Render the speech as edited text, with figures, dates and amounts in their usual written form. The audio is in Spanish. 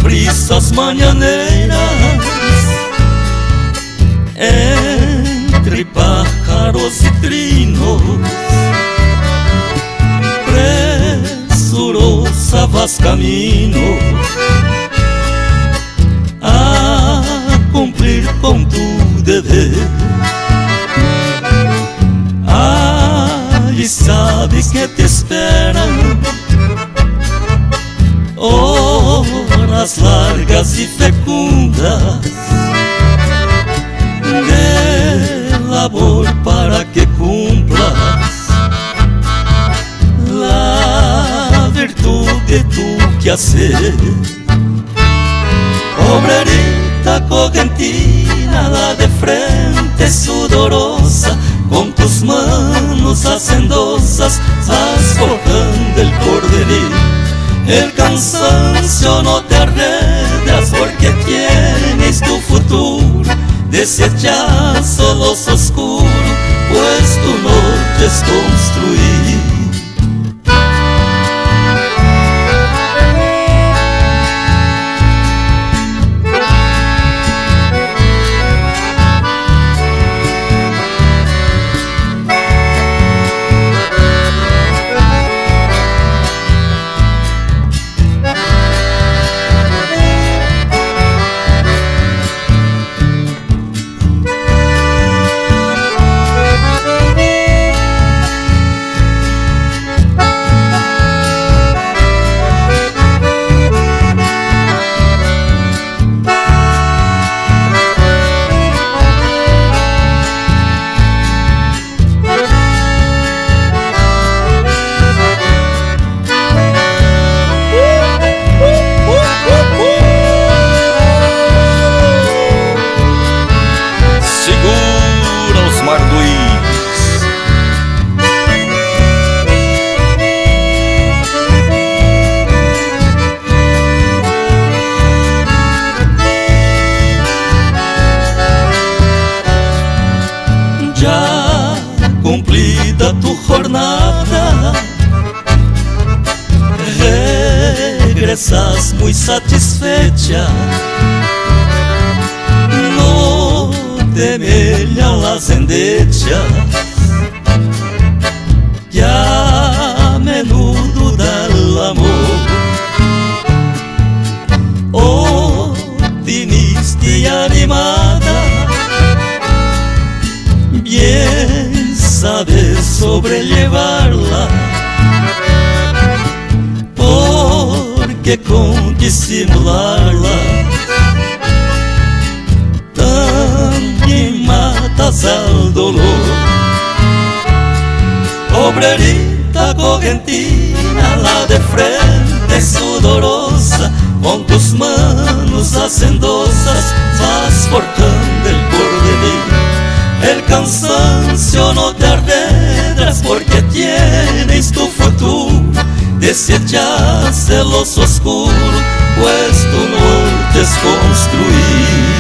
brisas mañaneras, entre pájaros y trinos, presurosa vas camino a cumplir con tu deber. Allí sabes que te esperan horas largas y fecundas de labor para que cumplas la virtud de tu quehacer. Obrerita correntina, la de frente sudorosa, con tus manos hacendosas vas forjando el porvenir. El cansancio no te arredras porque tienes tu futuro. Desechas solos oscuros, pues tu noche es construir. Ya cumplida tu jornada, regresas muy satisfecha. No te mellan las endechas, ya a menudo da el amor. Optimista y animada, bien sabes sobrellevarla, porque con disimularla también matas al dolor. Obrerita correntina, la de frente sudorosa, con tus manos hacendosas vas forjando el porvenir. El cansancio no te arredras porque tienes tu futuro. Desechas los oscuros, pues tu norte es construir.